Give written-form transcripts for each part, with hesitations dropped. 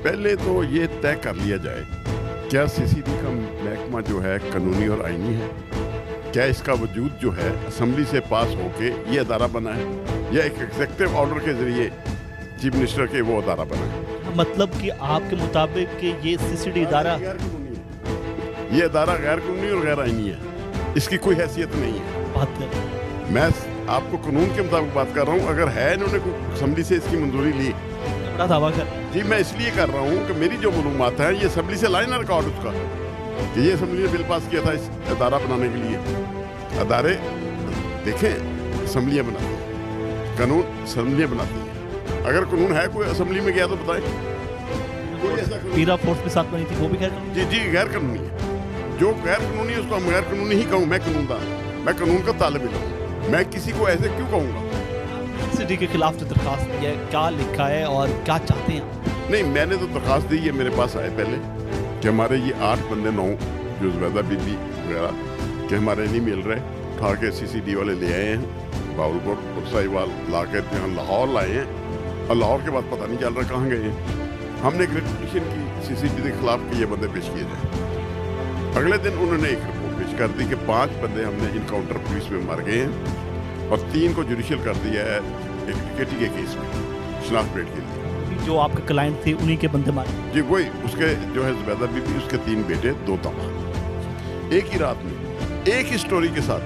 पहले तो ये तय कर लिया जाए, क्या सीसीडी का महकमा जो है कानूनी और आईनी है? क्या इसका वजूद जो है असम्बली से पास होके ये अदारा बना है, या एक एग्जेक्टिव ऑर्डर के जरिए चीफ मिनिस्टर के वो अदारा बना है? मतलब कि आपके मुताबिक कि ये सीसीडी इदारा गैर कानूनी है, ये अदारा गैर कानूनी और गैर आईनी है, इसकी कोई हैसियत नहीं है। बात कर, मैं आपको कानून के मुताबिक बात कर रहा हूँ। अगर है इन्होंने असम्बली से इसकी मंजूरी ली, बड़ा दावा कर, जी मैं इसलिए कर रहा हूँ कि मेरी जो मालूमात है ये असम्बली से लाइन रिकॉर्ड उसका कि ये असम्बली ने बिल पास किया था इस अदारा बनाने के लिए। अदारे देखें असम्बलियाँ बनाती हैं, कानून असम्बलियाँ बनाती हैं। अगर कानून है कोई असम्बली में गया तो बताएं। कोई ऐसा कानून पीरा फोर्स के साथ बनी थी वो भी गैर जी जी गैर कानूनी है। जो गैर कानूनी है उसको हम गैर कानूनी ही कहूँ। मैं कानूनदान, मैं कानून का तालिब इल्म हूँ, मैं किसी को ऐसे क्यों कहूँगा? सीसीडी के खिलाफ जो दरखास्त है क्या लिखा है और क्या चाहते हैं? नहीं, मैंने तो दरखास्त दी है, मेरे पास आए पहले कि हमारे ये 8 बंदे 9 जो जुबैदा बीबी वगैरह कि हमारे नहीं मिल रहे, उठा के सीसीडी वाले ले आए हैं बावलपुर और साहिवाल ला के यहाँ लाहौर लाए हैं, और लाहौर के बाद पता नहीं चल रहा कहाँ गए हैं। हमने एक पिटीशन की सीसीडी के खिलाफ कि ये बंदे पेश किए जाए। अगले दिन उन्होंने एक रिपोर्ट पेश कर दी कि 5 बंदे हमने इनकाउंटर पुलिस में मार गए हैं और 3 को जुडिशियल कर दिया है एक टिकेटी के केस में शनाख्त पेट के लिए। जो आपके क्लाइंट थे उन्हीं के बंदे मारे? जी वही, उसके जो है जुबैदा बीबी, उसके 3 बेटे 2 दामाद, एक ही रात में एक ही स्टोरी के साथ,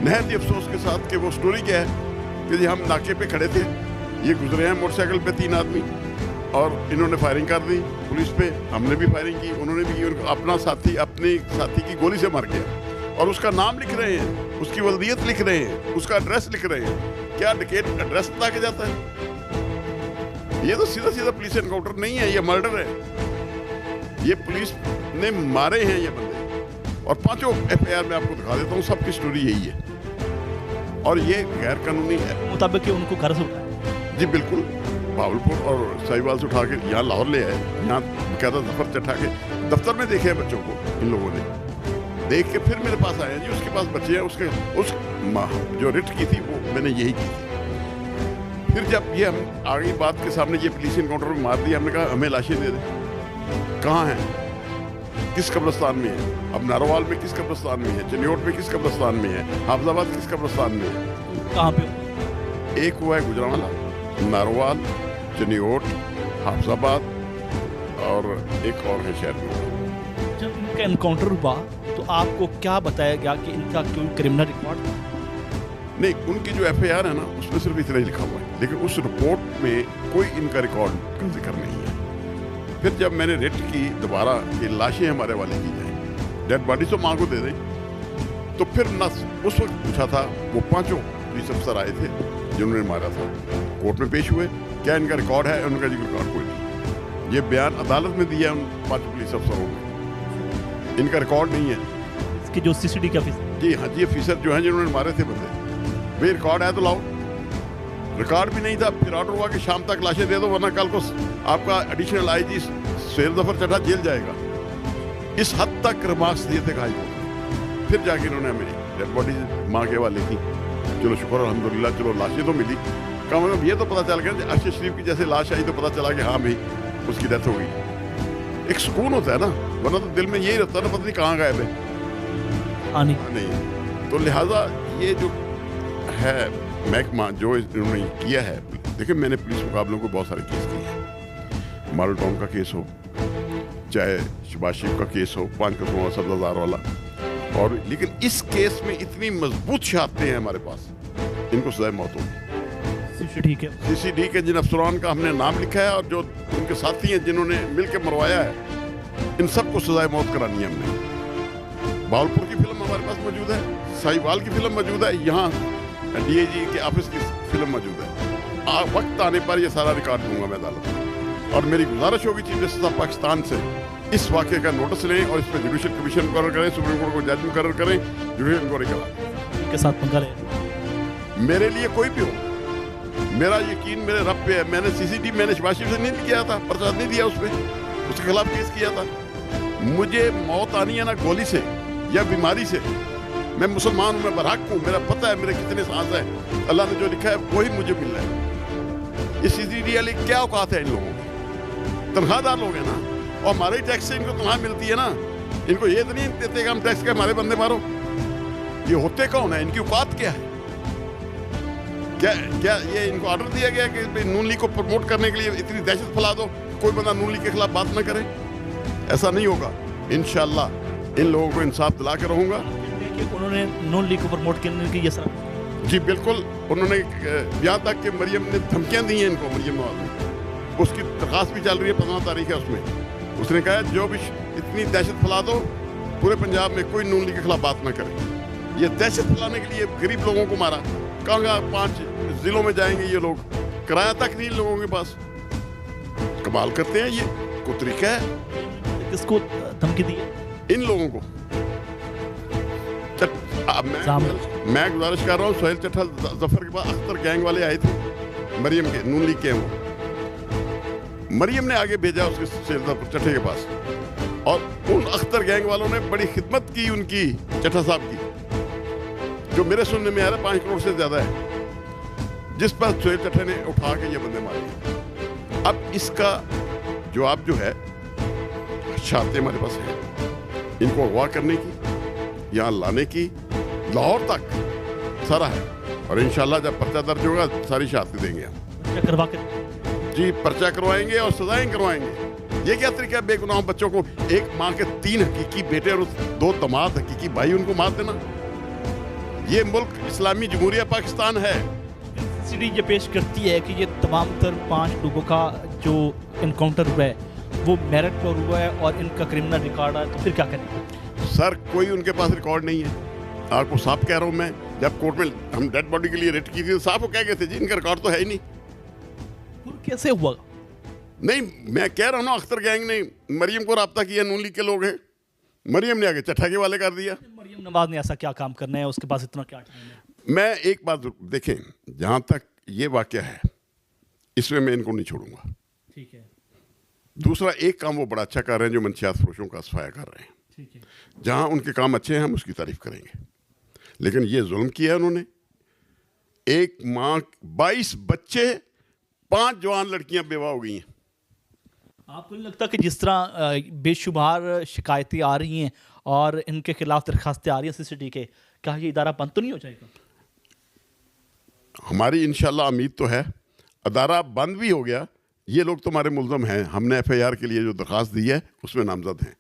नहायत ही अफसोस के साथ कि वो स्टोरी क्या है कि जी हम नाके पे खड़े थे, ये गुजरे हैं मोटरसाइकिल पे 3 आदमी और इन्होंने फायरिंग कर दी पुलिस पे, हमने भी फायरिंग की, उन्होंने भी की, अपना साथी अपने साथी की गोली से मर गया और उसका नाम लिख रहे हैं, उसकी वल्दियत लिख रहे हैं, उसका एड्रेस लिख रहे हैं। क्या डिकेट एड्रेस बता के जाता है? ये तो सीधा सीधा पुलिस एनकाउंटर नहीं है, ये मर्डर है। ये पुलिस ने मारे हैं ये बंदे, और 5 FIR में आपको दिखा देता हूँ, सबकी स्टोरी यही है और ये गैर कानूनी है। मुताबिक कि उनको घर से उठाया? जी बिल्कुल, भावलपुर और साहिवाल से उठा के यहाँ लाहौर ले आए, यहाँ बकायदा दफ्तर चढ़ा के दफ्तर में देखे हैं बच्चों को, इन लोगों ने देख के फिर मेरे पास आए जी उसके पास बच्चे हैं, उसके उस जो रिट की थी वो मैंने यही की थी। फिर जब ये हम आगे बात के सामने ये पुलिस इनकाउंटर में मार दिया, हमने कहा हमें लाशें दे दें। कहाँ हैं, किस कब्रिस्तान में है? अब नारोवाल में किस कब्रिस्तान में है, चनियोट में किस कब्रिस्तान में है, हाफिजाबाद किस कब्रिस्तान में है? कहाँ पे? एक हुआ है गुजरांवाला, नारोवाल, चनियोट, हाफिजाबाद और एक और है शहर में। जब इनका एनकाउंटर हुआ तो आपको क्या बताया गया कि इनका कोई क्रिमिनल रिकॉर्ड? नहीं, उनकी जो FIR है ना उसमें सिर्फ इतना ही लिखा हुआ है, लेकिन उस रिपोर्ट में कोई इनका रिकॉर्ड का जिक्र नहीं है। फिर जब मैंने रिट की दोबारा कि लाशें हमारे वाले की जाएं, डेड बॉडी तो माँ को दे दें, तो फिर न उस वक्त पूछा था, वो 5 पुलिस अफसर आए थे जिन्होंने मारा था, कोर्ट में पेश हुए, क्या इनका रिकॉर्ड है? उनका जी रिकॉर्ड कोई नहीं। ये बयान अदालत में दिया उन 5 पुलिस अफसरों ने, इनका रिकॉर्ड नहीं है। इसकी जो सीसीडी का जी हाँ जी, ऑफिसर जो हैं जिन्होंने मारे थे बंदे, भाई रिकॉर्ड है तो लाओ। रिकॉर्ड भी नहीं था, फिर ऑर्डर हुआ कि शाम तक लाशें दे दो वरना कल को आपका एडिशनल IG शेर जफर चढ़ा जेल जाएगा। इस हद तक रिमार्क्स दिए थे हाई कोर्ट। फिर जाके इन्होंने हमें डेड बॉडी माँ के वाले की, चलो शुक्र अल्हम्दुलिल्लाह, चलो लाशें तो मिली, कम से कम ये तो पता चल गया कि अरशद शरीफ की जैसे लाश आई तो पता चला कि हाँ भाई उसकी डेथ हो गई। एक सुकून होता है ना, वरना तो दिल में यही रहता है ना, पता नहीं कहाँ गायब है। नहीं, तो लिहाजा ये जो है महकमा जो इन्होंने किया है, देखिए मैंने पुलिस मुकाबलों को बहुत सारे केस किए हैं, मॉडल टाउन का केस हो, चाहे शहबाज शरीफ का केस हो, 5 करोड़ 70,000 वाला, और लेकिन इस केस में इतनी मजबूत शहादतें हैं हमारे पास, इनको सजा मौत होगी। ठीक है, CCD के जिन अफसरान का हमने नाम लिखा है और जो उनके साथी हैं जिन्होंने मिलकर मरवाया है, इन सबको सजाए मौत करानी है हमने। भावलपुर की फिल्म हमारे पास मौजूद है, साहिवाल की फिल्म मौजूद है, यहाँ DIG के ऑफिस की फिल्म मौजूद है। वक्त आने पर यह सारा रिकॉर्ड दूंगा मैं अदालत में, और मेरी गुजारिश होगी चीफ जस्टिस ऑफ पाकिस्तान से इस वाक़े का नोटिस लें और इस पर जुडिशल कमीशन मुकर्रर करें, सुप्रीम कोर्ट को जज मुकर्रर करें, जुडिशल इंक्वायरी कराएं। इनके साथ पंगा लें, मेरे लिए कोई भी हो, मेरा यकीन मेरे रब पे है। मैंने CCD मैंने शहबाज शरीफ से नहीं किया था, पर्चा नहीं दिया, उस पर उसके खिलाफ केस किया था। मुझे मौत आनी है ना गोली से या बीमारी से, मैं मुसलमान हूँ, मैं बरहक हूँ, मेरा पता है मेरे कितने सांस है, अल्लाह ने जो लिखा है वही मुझे मिल रहा है। ये CCD वाली क्या औकात है इन लोगों की? तनख्वाहदार लोग हैं ना, और हमारे ही टैक्स से इनको तनख्वाह मिलती है ना। इनको ये तो नहीं देते कि हम टैक्स के हमारे बंदे मारो। ये होते कौन है, इनकी औकात क्या है? क्या ये इनको ऑर्डर दिया गया कि नून लीग को प्रमोट करने के लिए इतनी दहशत फैला दो, कोई बंदा नून लीग के खिलाफ बात ना करे? ऐसा नहीं होगा। इंशाल्लाह इन लोगों को इंसाफ दिला के रहूंगा। उन्होंने नून लीग को प्रमोट करने की ये सर जी बिल्कुल, उन्होंने यहाँ तक कि मरियम ने धमकियां दी हैं इनको, मरियम नवाज ने। उसकी दरखास्त भी चल रही है, 15 तारीख है। उसमें उसने कहा जो भी इतनी दहशत फैला दो, पूरे पंजाब में कोई नून लीग के खिलाफ बात ना करे। ये दहशत फैलाने के लिए गरीब लोगों को मारा। कहाँ 5 जिलों में जाएंगे ये लोग, किराया तक नहीं लोगों के पास। कमाल करते हैं, ये कोई तरीका है? किसको धमकी दी है? इन लोगों को। मैं गुजारिश कर रहा हूँ, सोहेल चट्ठा जफर के बाद अख्तर गैंग वाले आए थे, मरियम के, नून लीग के हैं वो। मरियम ने आगे भेजा उसके सोहेल चट्ठे के पास, और उन अख्तर गैंग वालों ने बड़ी खिदमत की उनकी, चट्ठा साहब की, जो मेरे सुनने में आ रहा 5 करोड़ से ज्यादा है, जिस पर सोहेल चट्ठे ने उठा के ये बंदे मारे। अब इसका जवाब जो है, शर्तें हमारे पास हैं इनको अगवा करने की, यहाँ लाने की, लाहौर तक सारा है। और इंशाल्लाह जब पर्चा दर्ज होगा सारी शहादतें देंगे हम। करवा के जी पर्चा करवाएंगे और सजाएं करवाएंगे। ये क्या तरीका है बेगुनाह बच्चों को, एक माँ के 3 हकीकी बेटे और 2 दामाद हकीकी भाई, उनको मार देना? ये मुल्क इस्लामी जमहूरिया पाकिस्तान है। सीडी ये पेश करती है कि ये तमाम तर 5 लोगों का जो इनकाउंटर हुआ है वो मेरिट पर हुआ है और इनका क्रिमिनल रिकॉर्ड है, तो फिर क्या करेंगे? सर कोई उनके पास रिकॉर्ड नहीं है। आपको साफ कह रहा हूँ मैं, जब कोर्ट में हम डेड बॉडी के लिए रेड की थी तो साफ वो कह गए थे जी इनका रिकॉर्ड तो है ही नहीं। कैसे हुआ? नहीं, मैं कह रहा हूँ ना, अख्तर गैंग ने मरियम को राब्ता किया, नून लीग के लोग हैं, मरियम ने आगे चट्ठा के वाले कर दिया। मरियम नवाज ने ऐसा क्या काम करना है, उसके पास इतना क्या टाइम है? मैं एक बात देखें, जहाँ तक ये वाकया है इसमें मैं इनको नहीं छोड़ूंगा। ठीक है। दूसरा एक काम वो बड़ा अच्छा कर रहे हैं, जो मंशियात फरोशों का सफाया कर रहे हैं। ठीक है। जहाँ उनके काम अच्छे हैं हम उसकी तारीफ करेंगे, लेकिन ये जुल्म किया है उन्होंने। एक माँ, 22 बच्चे, 5 जवान लड़कियां बेवा हो गई हैं। आपको नहीं लगता कि जिस तरह बेशुमार शिकायतें आ रही हैं और इनके खिलाफ दरखास्तें आ रही हैं सीसीडी के, क्या ये इदारा बंद तो नहीं हो जाएगा? हमारी इंशाल्लाह उम्मीद तो है। अदारा बंद भी हो गया, ये लोग तुम्हारे मुल्ज़म हैं। हमने FIR के लिए जो दरखास्त दी है उसमें नामजद हैं।